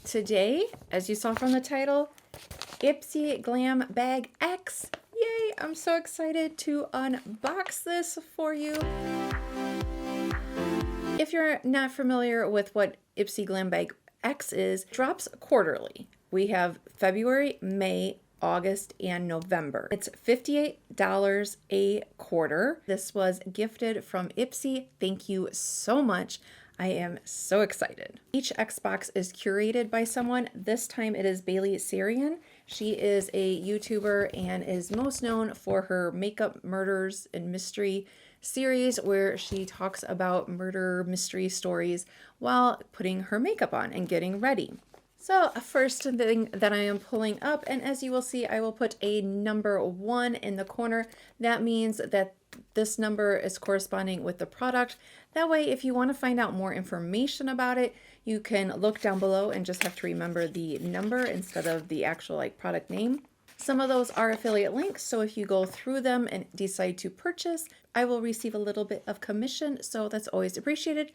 Today, as you saw from the title, Ipsy Glam Bag X. Yay! I'm so excited to unbox this for you. If you're not familiar with what Ipsy Glam Bag X is, it drops quarterly. We have February, May, August, and November. It's $58 a quarter. This was gifted from Ipsy. Thank you so much. I am so excited. Each X box is curated by someone. This time it is Bailey Sarian. She is a YouTuber and is most known for her makeup murders and mystery series where she talks about murder mystery stories while putting her makeup on and getting ready. So first thing that I am pulling up, and as you will see, I will put a number 1 in the corner. That means that this number is corresponding with the product. That way, if you want to find out more information about it, you can look down below and just have to remember the number instead of the actual product name. Some of those are affiliate links, so if you go through them and decide to purchase, I will receive a little bit of commission, so that's always appreciated.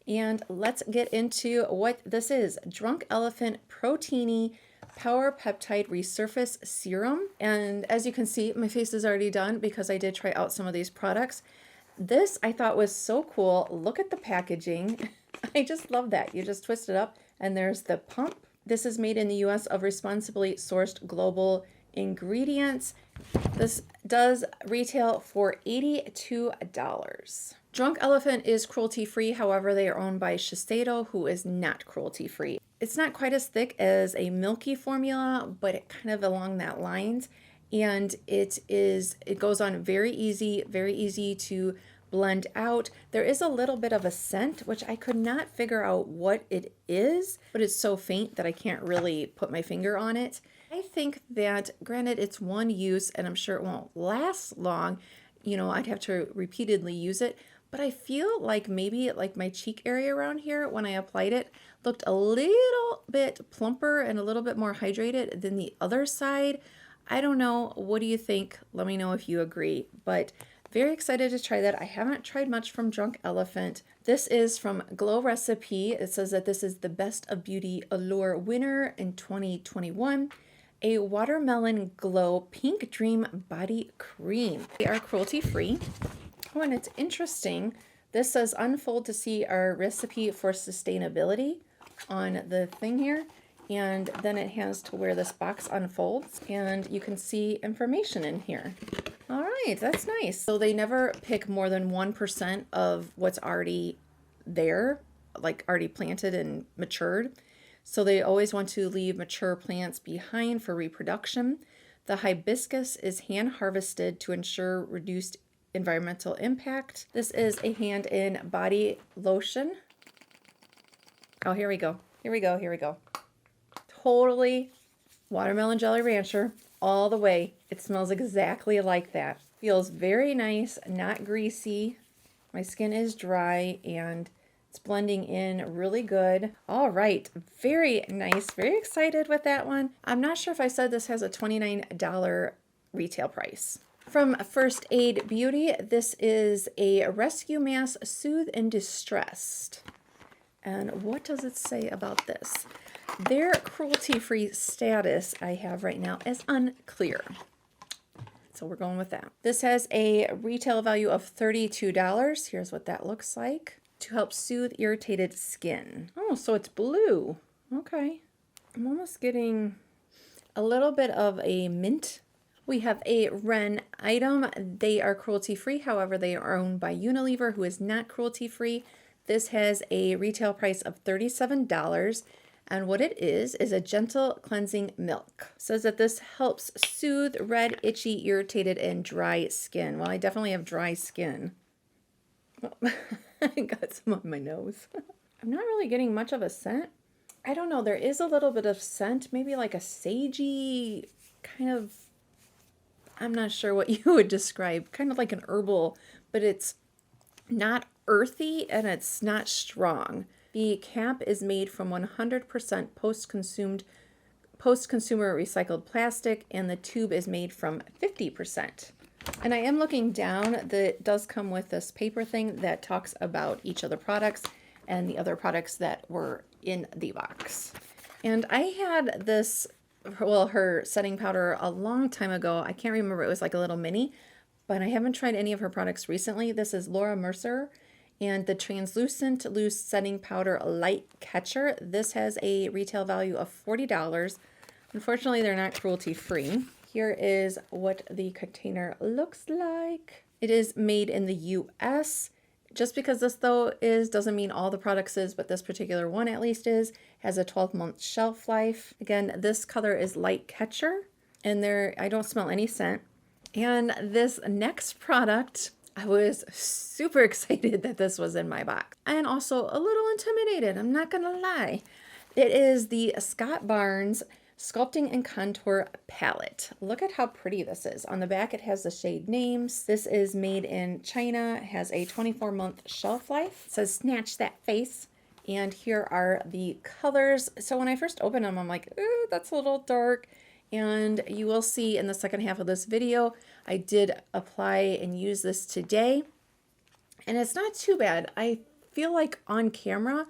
And let's get into what this is. Drunk Elephant Proteiny Power Peptide Resurface Serum. And as you can see, my face is already done because I did try out some of these products. This I thought was so cool. Look at the packaging. I just love that. You just twist it up and there's the pump. This is made in the US of responsibly sourced global ingredients. This does retail for $82. Drunk Elephant is cruelty-free, however, they are owned by Shiseido, who is not cruelty-free. It's not quite as thick as a milky formula, but it kind of along that lines. And it goes on very easy to blend out. There is a little bit of a scent, which I could not figure out what it is, but it's so faint that I can't really put my finger on it. I think that, granted, it's one use, and I'm sure it won't last long. You know, I'd have to repeatedly use it. But I feel like maybe my cheek area around here when I applied it looked a little bit plumper and a little bit more hydrated than the other side. I don't know. What do you think? Let me know if you agree. But very excited to try that. I haven't tried much from Drunk Elephant. This is from Glow Recipe. It says that this is the Best of Beauty Allure winner in 2021. A Watermelon Glow Pink Dream Body Cream. They are cruelty-free. Oh, and it's interesting. This says unfold to see our recipe for sustainability on the thing here. And then it has to where this box unfolds and you can see information in here. All right, that's nice. So they never pick more than 1% of what's already there, like already planted and matured. So they always want to leave mature plants behind for reproduction. The hibiscus is hand harvested to ensure reduced environmental impact. This is a hand and body lotion. Oh, here we go. Here we go. Here we go. Totally Watermelon Jelly Rancher all the way. It smells exactly like that. Feels very nice, not greasy. My skin is dry and it's blending in really good. All right, very nice. Very excited with that one. I'm not sure if I said this has a $29 retail price. From First Aid Beauty, this is a Rescue Mask Soothe and Distressed. And what does it say about this? Their cruelty-free status I have right now is unclear. So we're going with that. This has a retail value of $32. Here's what that looks like. To help soothe irritated skin. Oh, so it's blue. Okay. I'm almost getting a little bit of a mint. We have a Ren item. They are cruelty-free. However, they are owned by Unilever, who is not cruelty-free. This has a retail price of $37. And what it is a gentle cleansing milk. It says that this helps soothe red, itchy, irritated, and dry skin. Well, I definitely have dry skin. Oh, I got some on my nose. I'm not really getting much of a scent. I don't know. There is a little bit of scent, maybe like a sagey kind of, I'm not sure what you would describe, kind of like an herbal, but it's not earthy and it's not strong. The cap is made from 100% post-consumer recycled plastic, and the tube is made from 50%. And I am looking down. That does come with this paper thing that talks about each of the products and the other products that were in the box. And I had this, well, her setting powder a long time ago. I can't remember, it was like a little mini, but I haven't tried any of her products recently. This is Laura Mercer and the Translucent Loose Setting Powder Light Catcher. This has a retail value of $40. Unfortunately, they're not cruelty free. Here is what the container looks like. It is made in the US. Just because this though doesn't mean all the products is, but this particular one at least has a 12-month shelf life. Again, this color is Light Catcher, and I don't smell any scent. And this next product, I was super excited that this was in my box, and also a little intimidated, I'm not gonna lie. It is the Scott Barnes Sculpting and Contour Palette. Look at how pretty this is. On the back, it has the shade names. This is made in China, has a 24-month shelf life. It says snatch that face. And here are the colors. So when I first opened them, I'm like, ooh, that's a little dark. And you will see in the second half of this video, I did apply and use this today. And it's not too bad. I feel like on camera,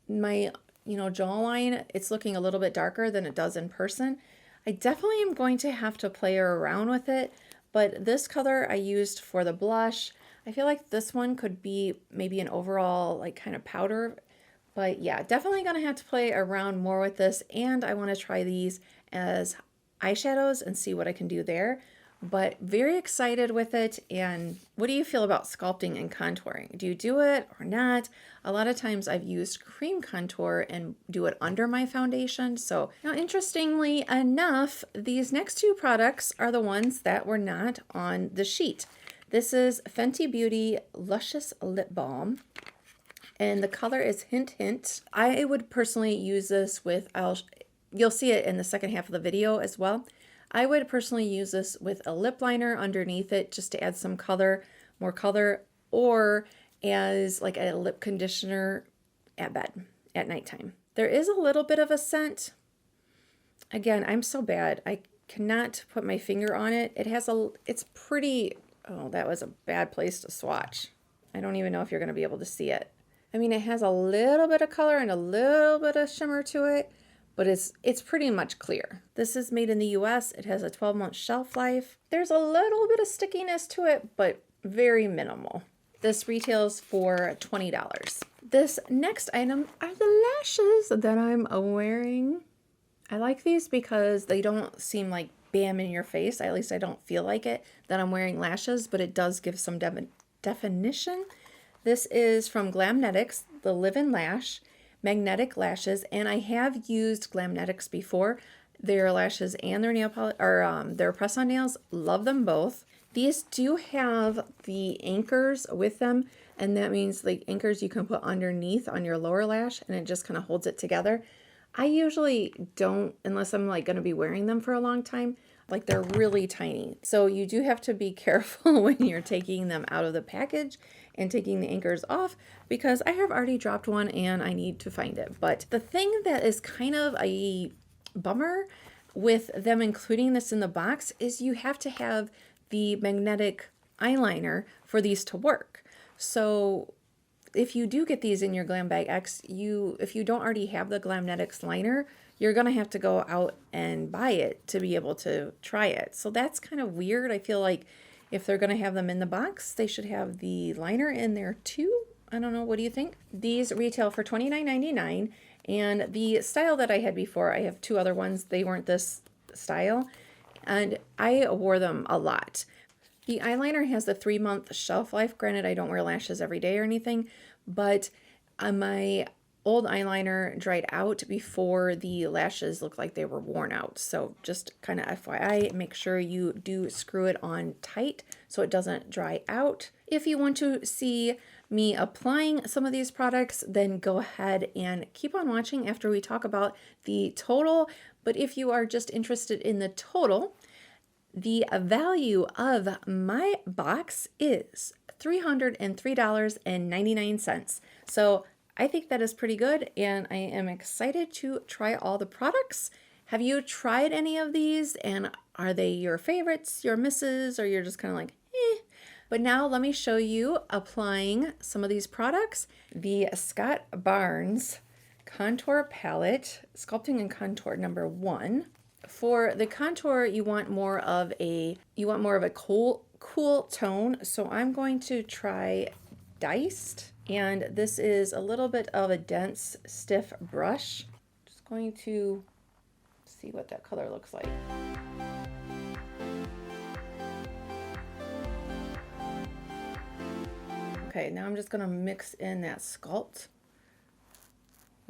my jawline, it's looking a little bit darker than it does in person. I definitely am going to have to play around with it, but this color I used for the blush. I feel like this one could be maybe an overall like kind of powder, but yeah, definitely gonna have to play around more with this, and I want to try these as eyeshadows and see what I can do there. But very excited with it. And what do you feel about sculpting and contouring? Do you do it or not? A lot of times I've used cream contour and do it under my foundation. So now, interestingly enough, these next two products are the ones that were not on the sheet. This is Fenty Beauty Luscious Lip Balm, and the color is Hint Hint. I would personally use this with, you'll see it in the second half of the video as well. I would personally use this with a lip liner underneath it just to add some color, more color, or as like a lip conditioner at bed at nighttime. There is a little bit of a scent. Again, I'm so bad. I cannot put my finger on it. It's pretty, oh, that was a bad place to swatch. I don't even know if you're going to be able to see it. I mean, it has a little bit of color and a little bit of shimmer to it, but it's pretty much clear. This is made in the US. It has a 12-month shelf life. There's a little bit of stickiness to it, but very minimal. This retails for $20. This next item are the lashes that I'm wearing. I like these because they don't seem like bam in your face. At least I don't feel like it that I'm wearing lashes, but it does give some definition. This is from Glamnetics, the Live-In Lash Magnetic Lashes, and I have used Glamnetics before. Their lashes and their nail polish, or their press-on nails, love them both. These do have the anchors with them, and that means like anchors you can put underneath on your lower lash, and it just kind of holds it together. I usually don't, unless I'm like going to be wearing them for a long time. Like, they're really tiny, so you do have to be careful when you're taking them out of the package and taking the anchors off, because I have already dropped one and I need to find it. But the thing that is kind of a bummer with them including this in the box is you have to have the magnetic eyeliner for these to work. So if you do get these in your Glam Bag X, if you don't already have the Glamnetics liner, you're going to have to go out and buy it to be able to try it. So that's kind of weird. I feel like if they're going to have them in the box, they should have the liner in there too. I don't know. What do you think? These retail for $29.99. And the style that I had before, I have two other ones. They weren't this style, and I wore them a lot. The eyeliner has a 3-month shelf life. Granted, I don't wear lashes every day or anything, but my old eyeliner dried out before the lashes looked like they were worn out. So just kind of FYI, make sure you do screw it on tight so it doesn't dry out. If you want to see me applying some of these products, then go ahead and keep on watching after we talk about the total. But if you are just interested in the total, the value of my box is $303.99. So I think that is pretty good, and I am excited to try all the products. Have you tried any of these, and are they your favorites, your misses, or you're just kind of like, eh? But now let me show you applying some of these products. The Scott Barnes contour palette, Sculpting and Contour number 1. For the contour, you want more of a cool tone, so I'm going to try Diced, and this is a little bit of a dense, stiff brush. Just going to see what that color looks like. Okay, now I'm just gonna mix in that sculpt.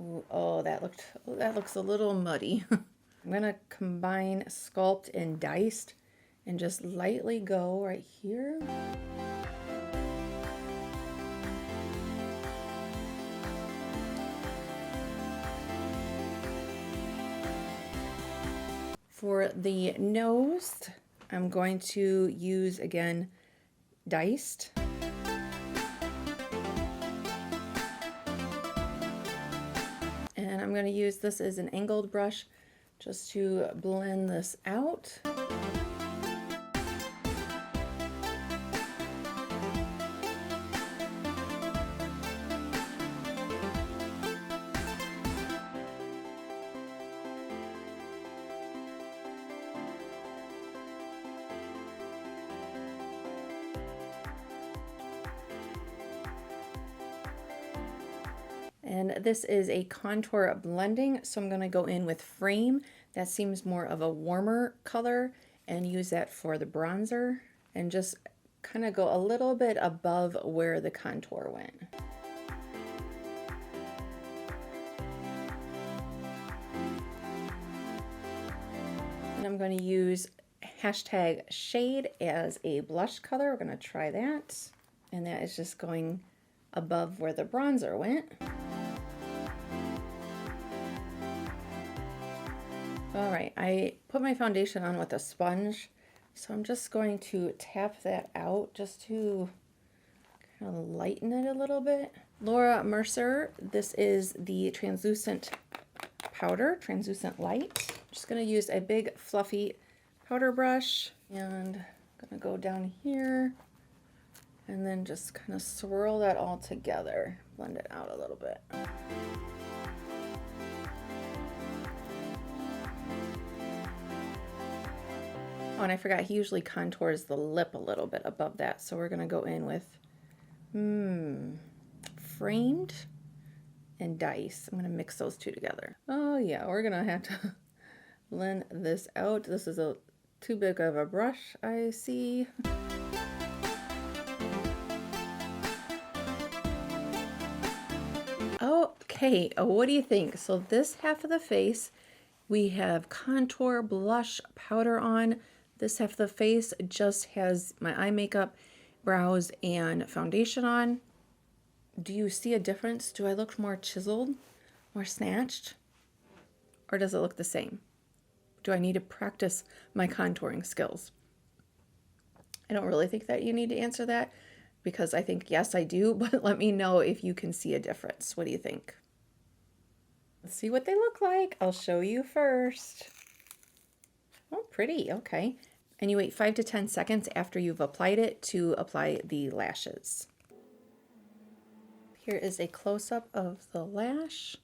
Ooh, oh, that looks a little muddy. I'm gonna combine Sculpt and Diced and just lightly go right here. For the nose, I'm going to use, again, Diced. And I'm going to use this as an angled brush just to blend this out. And this is a contour blending, so I'm going to go in with Frame. That seems more of a warmer color, and use that for the bronzer, and just kind of go a little bit above where the contour went. And I'm going to use hashtag Shade as a blush color. We're going to try that, and that is just going above where the bronzer went. All right, I put my foundation on with a sponge, so I'm just going to tap that out just to kind of lighten it a little bit. Laura Mercer, this is the translucent powder, translucent light. I'm just going to use a big fluffy powder brush, and I'm going to go down here and then just kind of swirl that all together, blend it out a little bit. Oh, and I forgot, he usually contours the lip a little bit above that, so we're going to go in with Framed and Dice. I'm going to mix those two together. Oh yeah, we're going to have to blend this out. This is too big of a brush, I see. Okay, what do you think? So this half of the face, we have contour, blush, powder on. This half of the face just has my eye makeup, brows, and foundation on. Do you see a difference? Do I look more chiseled, more snatched? Or does it look the same? Do I need to practice my contouring skills? I don't really think that you need to answer that, because I think, yes, I do, but let me know if you can see a difference. What do you think? Let's see what they look like. I'll show you first. Oh, pretty, okay. And you wait 5 to 10 seconds after you've applied it to apply the lashes. Here is a close-up of the lash.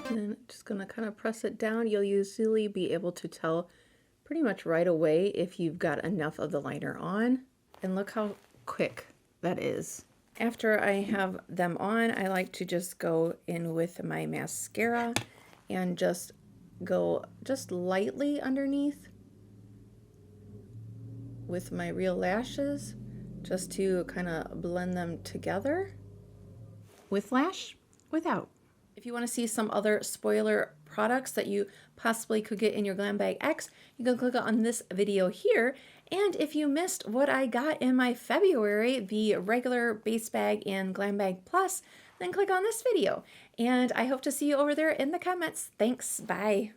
And just gonna kind of press it down. You'll usually be able to tell pretty much right away if you've got enough of the liner on. And look how quick that is. After I have them on, I like to just go in with my mascara and just go just lightly underneath with my real lashes, just to kind of blend them together. With lash, without. If you want to see some other spoiler products that you possibly could get in your Glam Bag X, you can click on this video here. And if you missed what I got in my February, the regular base bag and Glam Bag Plus, then click on this video. And I hope to see you over there in the comments. Thanks, bye.